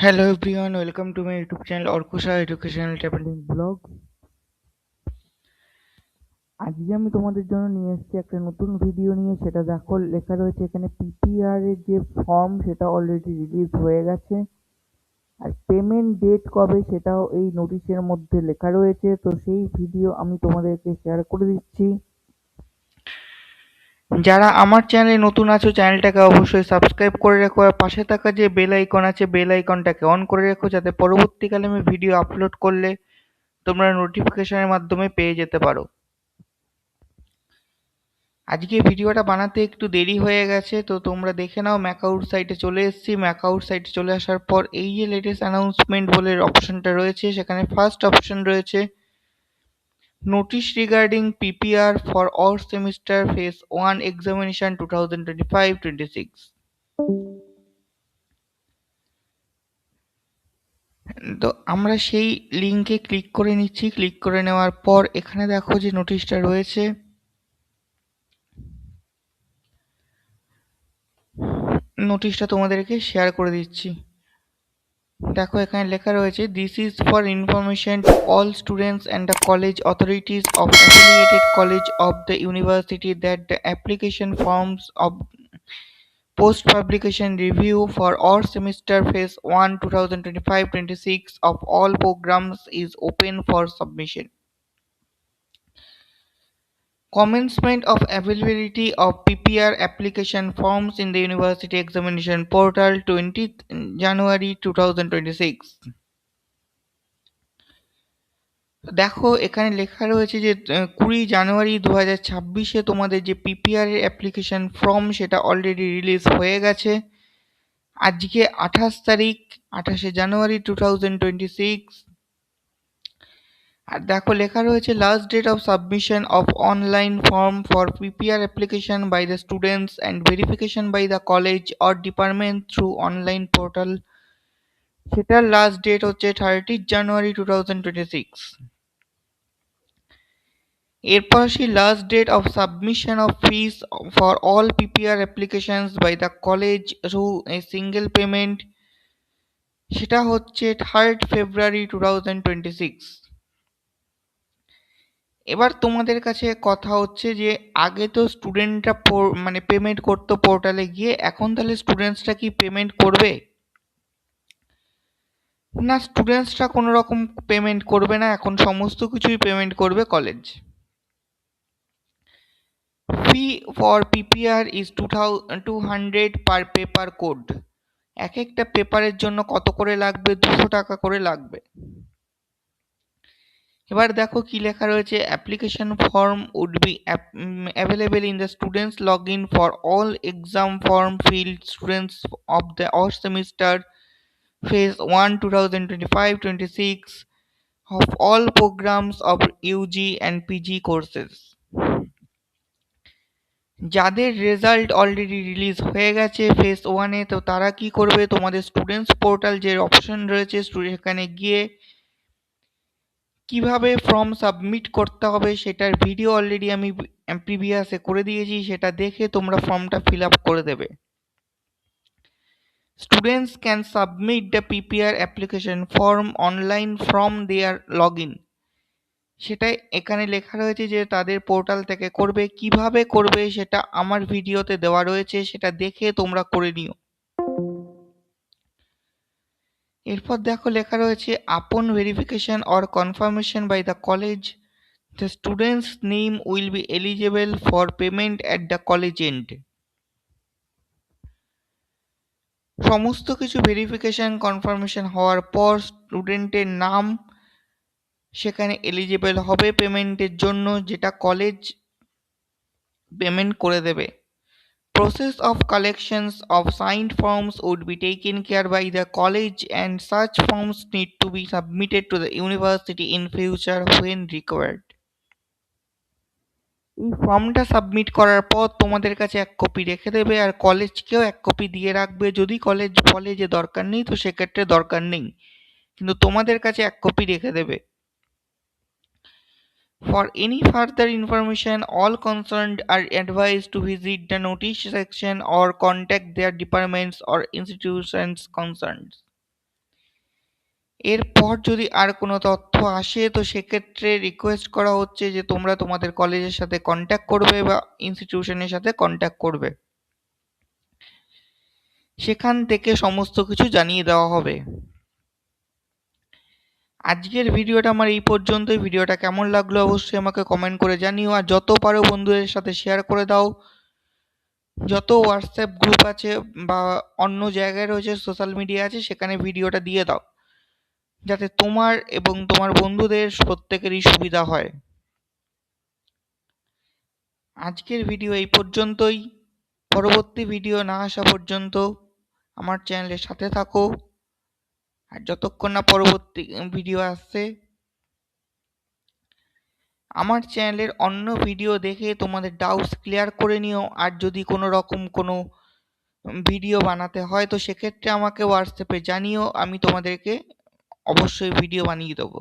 Hello everyone, welcome to my YouTube channel Orkusha Educational Tableting Blog. আজকে আমি তোমাদের জন্য নিয়ে এসেছি একটা নতুন ভিডিও নিয়ে। সেটা দেখো, লেখা রয়েছে এখানে পিপিআর এর যে ফর্ম সেটা অলরেডি রিলিজ হয়ে গেছে, আর পেমেন্ট ডেট কবে সেটাও এই নোটিশের মধ্যে লেখা রয়েছে। তো সেই ভিডিও আমি তোমাদেরকে শেয়ার করে দিচ্ছি। যারা আমার চ্যানেলে নতুন আছো, চ্যানেলটাকে অবশ্যই সাবস্ক্রাইব করে রেখো, আর পাশে থাকা যে বেল আইকন আছে বেল আইকনটাকে অন করে রেখো, যাতে পরবর্তীকালে আমি ভিডিও আপলোড করলে তোমরা নোটিফিকেশনের মাধ্যমে পেয়ে যেতে পারো। আজকে ভিডিওটা বানাতে একটু দেরি হয়ে গেছে, তো তোমরা দেখে নাও। ম্যাকআউট সাইটে চলে এসেছি। ম্যাকআউট সাইটে চলে আসার পর এই যে লেটেস্ট অ্যানাউন্সমেন্ট বলে অপশনটা রয়েছে, সেখানে ফার্স্ট অপশন রয়েছে notice regarding PPR for all semester phase 1 examination 2025-26। তো আমরা সেই লিঙ্কে ক্লিক করে নিচ্ছি। ক্লিক করে নেওয়ার পর এখানে দেখো যে নোটিশটা রয়েছে, নোটিশটা তোমাদেরকে শেয়ার করে দিচ্ছি। দেখো এখানে লেখা রয়েছে, this is for information to all students and the college authorities of affiliated college of the university that the application forms of post publication review for all semester phase 1 2025-26 of all programs is open for submission. Commencement of availability of PPR application forms in the university examination portal 20th January 2026. দেখো এখানে লেখা রয়েছে যে 20 জানুয়ারি 2026-এ তোমাদের যে PPR এর application form সেটা already release হয়ে গেছে। আজকে 28 তারিখ, 28শে জানুয়ারি 2026। আর দেখো লেখা রয়েছে, last date of submission of online form for PPR application by the students and verification by the college or department through online portal, সেটার লাস্ট ডেট হচ্ছে 30 জানুয়ারি 2026। এরপর আসি last date of submission of fees for all PPR applications by the college through a single payment, সেটা হচ্ছে 3 ফেব্রুয়ারি 2026। এবার তোমাদের কাছে কথা হচ্ছে যে আগে তো স্টুডেন্টরা মানে পেমেন্ট করতো পোর্টালে গিয়ে, এখন তাহলে স্টুডেন্টসরা কি পেমেন্ট করবে? না, স্টুডেন্টসরা কোনো রকম পেমেন্ট করবে না, এখন সমস্ত কিছুই পেমেন্ট করবে college. Fee for PPR is 200 per paper code. এক একটা পেপারের জন্য কত করে লাগবে? 200 টাকা করে লাগবে। এবার দেখো কি লেখা রয়েছে, application form would be available in the students log in for all exam form filled students of the all semester phase 1 2025-26 of all programs of UG and PG courses. যাদের রেজাল্ট অলরেডি রিলিজ হয়ে গেছে phase 1-এ, তো তারা কি করবে, তোমাদের students portal যে option রয়েছে সেখানে গিয়ে কিভাবে ফর্ম সাবমিট করতে হবে সেটার ভিডিও অলরেডি আমি প্রিভিয়াসে করে দিয়েছি, সেটা দেখে তোমরা ফর্মটা ফিল আপ করে দেবে। Students can submit the PPR application form online from their log in, সেটাই এখানে লেখা রয়েছে যে তাদের পোর্টাল থেকে করবে। কিভাবে করবে সেটা আমার ভিডিওতে দেওয়া রয়েছে, সেটা দেখে তোমরা করে নিও। এরপর দেখো লেখা রয়েছে, upon verification or confirmation by the college the student's name will be eligible for payment at the college end. সমস্ত কিছু ভেরিফিকেশন কনফার্মেশন হওয়ার পর স্টুডেন্টের নাম সেখানে এলিজিবল হবে পেমেন্টের জন্য, যেটা কলেজ পেমেন্ট করে দেবে। Process of collections of signed forms would be taken care by the college, and such forms need to be submitted to the university in future when required. এই ফর্মটা সাবমিট করার পর তোমাদের কাছে এক কপি রেখে দেবে, আর কলেজকেও এক কপি দিয়ে রাখবে। যদি কলেজ বলে যে দরকার নেই, তো সেক্ষেত্রে দরকার নেই, কিন্তু তোমাদের কাছে এক কপি রেখে দেবে। For any further information, all concerned are advised to visit the notice section or contact their departments or institutions concerned. এরপর যদি আর কোনো তথ্য আসে তো সেক্ষেত্রে রিকোয়েস্ট করা হচ্ছে যে তোমরা তোমাদের কলেজের সাথে কন্ট্যাক্ট করবে বা ইনস্টিটিউশনের সাথে কন্ট্যাক্ট করবে, সেখান থেকে সমস্ত কিছু জানিয়ে দেওয়া হবে। আজকের ভিডিওটা আমার এই পর্যন্তই। ভিডিওটা কেমন লাগলো অবশ্যই আমাকে কমেন্ট করে জানিও, আর যত পারো বন্ধুদের সাথে শেয়ার করে দাও। যত হোয়াটসঅ্যাপ গ্রুপ আছে বা অন্য জায়গায় রয়েছে সোশ্যাল মিডিয়া আছে সেখানে ভিডিওটা দিয়ে দাও, যাতে তোমার এবং তোমার বন্ধুদের প্রত্যেকেরই সুবিধা হয়। আজকের ভিডিও এই পর্যন্তই। পরবর্তী ভিডিও না আসা পর্যন্ত আমার চ্যানেলের সাথে থাকো, আর যতক্ষণ না পরবর্তী ভিডিও আসছে আমার চ্যানেলের অন্য ভিডিও দেখে তোমাদের ডাউটস ক্লিয়ার করে নিও। আর যদি কোনো রকম কোনো ভিডিও বানাতে হয় তো সেক্ষেত্রে আমাকে হোয়াটসঅ্যাপে জানিও, আমি তোমাদেরকে অবশ্যই ভিডিও বানিয়ে দেবো।